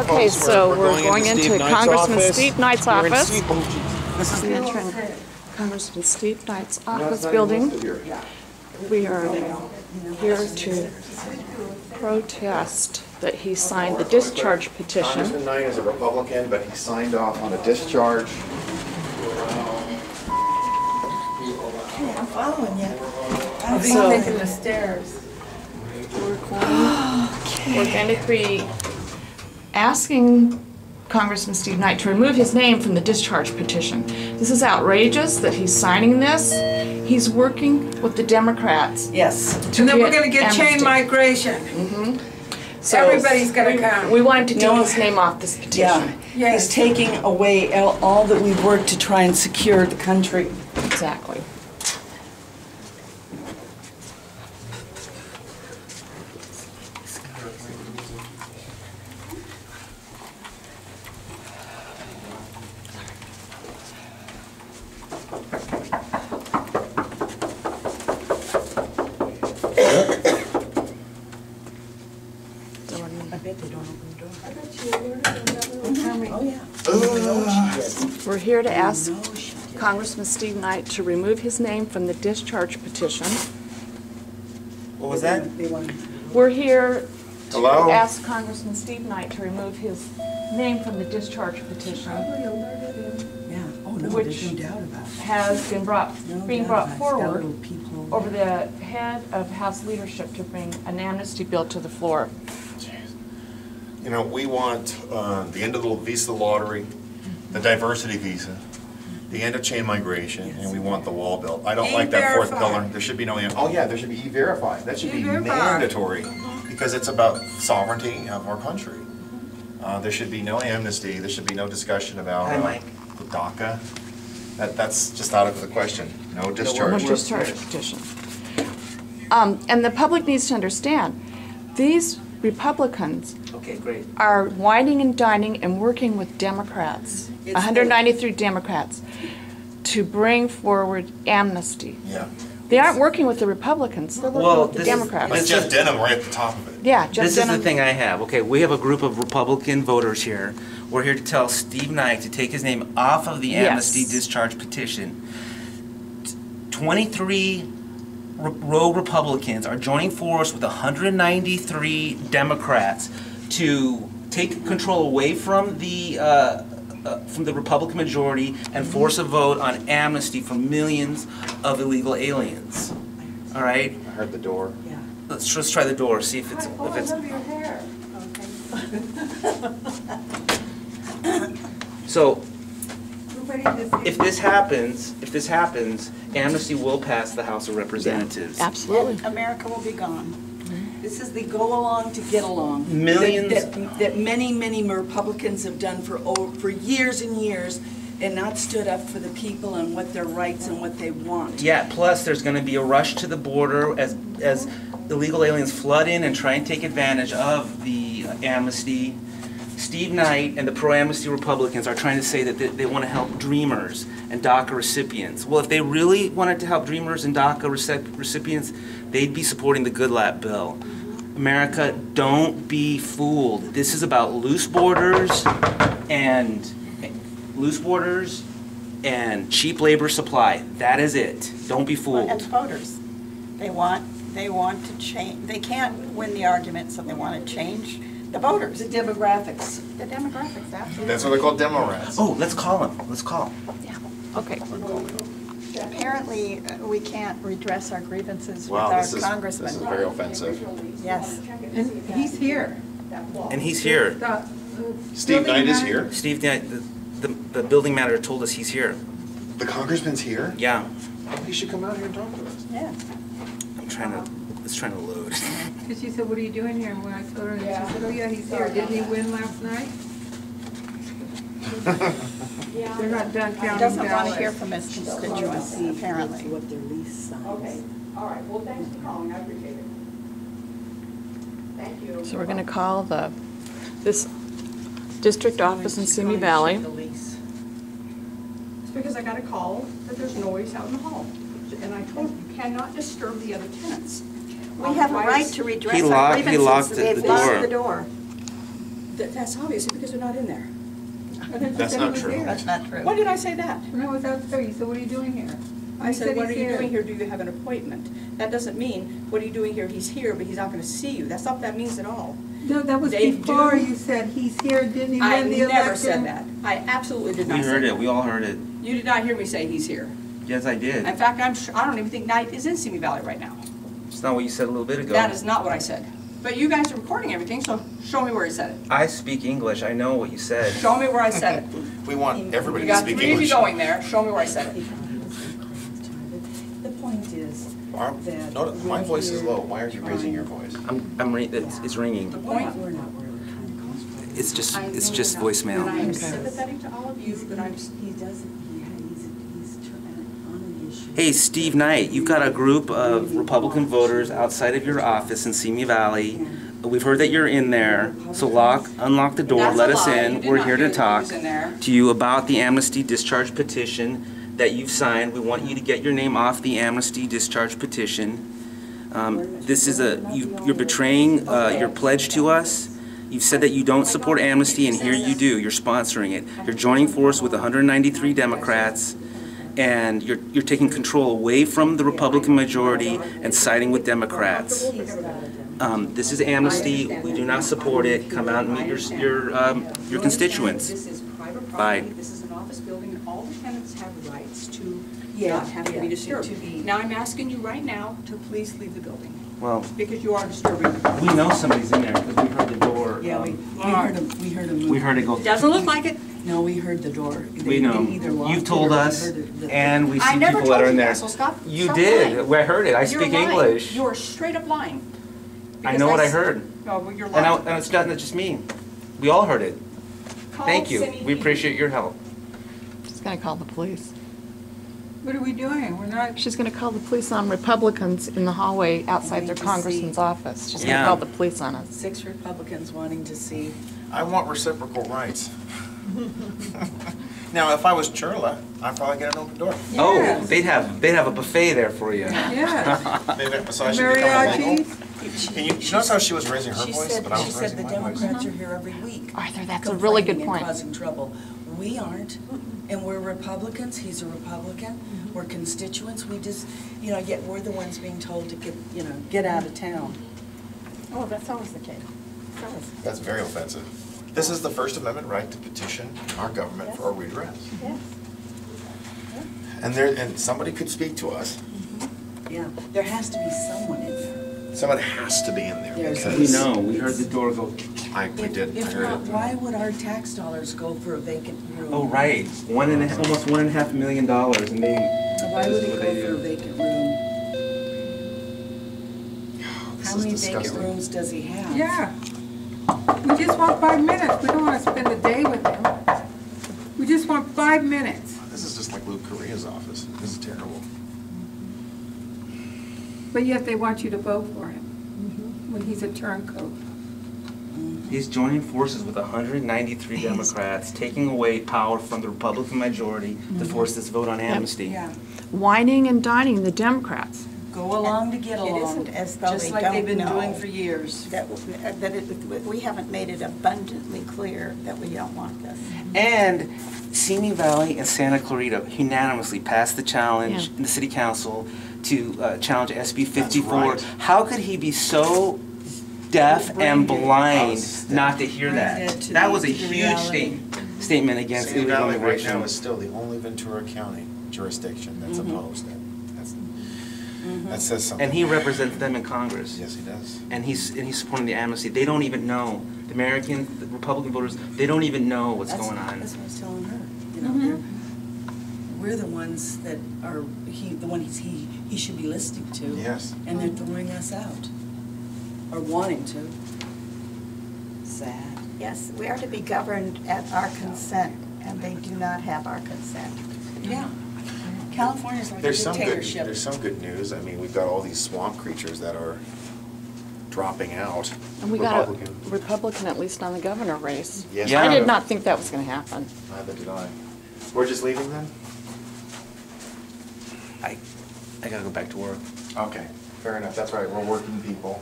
Okay, so we're going into Congressman Steve Knight's office. This is the Congressman Steve Knight's office building. We are here to protest that he signed the discharge petition. Congressman Knight is a Republican, but he signed off on a discharge. Okay, I'm following you. I'm taking the stairs. We're going to be asking Congressman Steve Knight to remove his name from the discharge petition. This is outrageous that he's signing this. He's working with the Democrats. Yes. And then we're going to get chain migration. So everybody's going to come. We wanted to take his name off this petition. Yeah. Yes. He's taking away all that we've worked to try and secure the country. Exactly. We're here to ask Congressman Steve Knight to remove his name from the discharge petition. What was that? We're here to Hello? ask Congressman Steve Knight to remove his name from the discharge petition, Yeah. Oh no, which there's no doubt about it. has been being brought forward People over the head of House leadership to bring an amnesty bill to the floor. You know, we want the end of the visa lottery, the diversity visa, the end of chain migration, and we want the wall built. I don't like that fourth pillar. There should be no, oh yeah, there should be E-Verify. That should be mandatory because it's about sovereignty of our country. There should be no amnesty. There should be no discussion about the DACA. That's just out of the question. No discharge. No discharge petition. And the public needs to understand, these Republicans are whining and dining and working with Democrats, 193 Democrats, to bring forward amnesty. Yeah. They aren't working with the Republicans, they're working with the Democrats. It's just Denham right at the top of it. Yeah, just This is the thing I have. Okay, we have a group of Republican voters here. We're here to tell Steve Knight to take his name off of the amnesty discharge petition. 23 rogue Republicans are joining force with 193 Democrats to take control away from the Republican majority and force a vote on amnesty for millions of illegal aliens. All right. I heard the door. Yeah. Let's just try the door. See if it's. So, if this happens, amnesty will pass the House of Representatives. Absolutely. And America will be gone. This is the go along to get along. Millions that many Republicans have done for years and years, and not stood up for the people and what their rights and what they want. Yeah. Plus, there's going to be a rush to the border as illegal aliens flood in and try and take advantage of the amnesty. Steve Knight and the pro-amnesty Republicans are trying to say that they want to help dreamers and DACA recipients. Well, if they really wanted to help dreamers and DACA recipients, they'd be supporting the Goodlatte bill. America, don't be fooled. This is about loose borders and cheap labor supply. That is it. Don't be fooled. And voters, they want to change. They can't win the argument, so they want to change the voters. The demographics. The demographics, absolutely. That's what they call demo rats. Oh, let's call him. Let's call him. Yeah. Okay. Apparently, we can't redress our grievances with Wow, our this congressman. is very offensive. Yes. And he's here. And he's here. Steve Knight is here? Steve Knight, the building manager told us he's here. The congressman's here? Yeah. Oh, he should come out here and talk to us. Yeah. It's trying to load. Because she said, what are you doing here? And when I told her, she said, oh yeah, he's here. Didn't he win last night? They're not done He counting doesn't want to ballots. hear from his constituents, apparently. What their lease signs. Okay, all right, well, thanks for calling, I appreciate it. Thank you. So we're going to call this district office in Simi Valley. It's because I got a call that there's noise out in the hall. And I told him, you cannot disturb the other tenants. We have a right to redress He our locked grievances. the They've locked door. the door. That's obviously because they're not in there. That's not true. That's not true. When did I say that? When I was out there, you said, what are you doing here? I You said, what are he's you here. doing here? Do you have an appointment? That doesn't mean, what are you doing here? He's here, but he's not gonna see you. That's not what that means at all. No, that was They before do- you said he's here, didn't he I win the election? never said that. I absolutely did We not say heard that. it, we all heard it. You did not hear me say he's here. Yes, I did. In fact, I don't even think Knight is in Simi Valley right now. It's not what you said a little bit ago. That is not what I said. But you guys are recording everything, so show me where he said it. I speak English, I know what you said. Show me where I said it. We want everybody You to got speak three of you English. going there. Show me where I said it. The point is that. My voice is low, why are you raising your voice? It's ringing. The point. We're not really trying to cause trouble. It's just And voicemail. I am sympathetic to all of you, but I'm. He doesn't, he's on an issue. Hey, Steve Knight, you've got a group of Republican voters outside of your office in Simi Valley. We've heard that you're in there, so unlock the door, That's let a us lie. You in. did We're not here hear to that he talk was in there. to you about the amnesty discharge petition that you've signed. We want you to get your name off the amnesty discharge petition. This is you're betraying your pledge to us. You've said that you don't support amnesty, and here you do. You're sponsoring it. You're joining force with 193 Democrats, and you're taking control away from the Republican majority and siding with Democrats. This is amnesty. We do not support it. Come out and meet your constituents. This is private Bye. property, this is an office building, and all the tenants have rights to Yeah, not have to be yeah, disturbed. to be- Now, I'm asking you right now to please leave the building, Well, because you are disturbing the we know somebody's in there because we heard the door. Yeah, we heard him move. We heard it go. Doesn't look like it. No, we heard the door. We know. You've told us, and we I see never people that told are in you there. that, so stop. You Stop did. lying. I heard it. I You're speak lying. English. You're straight up lying. I Because know what I s- heard. No, but you're And lying. it's not just me. We all heard it. Call Thank you. Simi. We appreciate your help. She's gonna call the police. What are we doing? We're not, She's gonna call the police on Republicans in the hallway outside their Wanting to congressman's see. office. She's gonna Yeah. call the police on us. 6 Republicans wanting to see. I want reciprocal rights. Now, if I was Churla, I'd probably get an open door. Oh, Yes. they'd have a buffet there for you. yes. Maybe that massage should become illegal. Mariachi. Can you notice how she was raising her She voice, said, but I she was said raising the my voice? Democrats are here every week. Arthur, that's a really good complaining point. and causing trouble. We aren't, and we're Republicans, he's a Republican, we're constituents, we just, yet we're the ones being told to get out of town. Oh, that's always the case. That's very offensive. This is the First Amendment right to petition our government for a redress. Yes. And somebody could speak to us. Yeah, there has to be someone in there. Somebody has to be in there. There's- because We know. We heard the door go. we did, I If heard not, it. why would our tax dollars go for a vacant room? Oh, right. Almost $1.5 million, and they. Why this would is it what go they for a do. vacant room? This How is many vacant disgusting. rooms does he have? Yeah. We just want 5 minutes. We don't want to spend the day with him. We just want 5 minutes. This is just like Luke Correa's office. This is terrible. But yet they want you to vote for him when he's a turncoat. He's joining forces with 193 Democrats, taking away power from the Republican majority to force this vote on amnesty. Yeah, Whining and dining the Democrats. go along to get It along. isn't as though Just they like they've don't been doing know. for years. We haven't made it abundantly clear that we don't want this. And Simi Valley and Santa Clarita unanimously passed the challenge Yeah. in the city council to challenge SB 54. right. How could he be so deaf and blind Brain not to hear Brain that? dead to That the- was a to the huge reality. statement against Simi illegal Valley right immigration. now is still the only Ventura County jurisdiction that's opposed. That says something. And he represents them in Congress. Yes, he does. And he's supporting the amnesty. They don't even know. The Republican voters, they don't even know what's going on. That's what I was telling her. We're the ones that are, the one he should be listening to. Yes. And they're throwing us out, or wanting to. Sad. Yes, we are to be governed at our consent, and they do not have our consent. Yeah. California's like a There's dictatorship. some good news. I mean, we've got all these swamp creatures that are dropping out. And we got a Republican. Republican at least on the governor race. Yes, Yeah. I we did do. not think that was gonna happen. Neither did I. We're just leaving then? I gotta go back to work. Okay, fair enough. That's right. We're working people.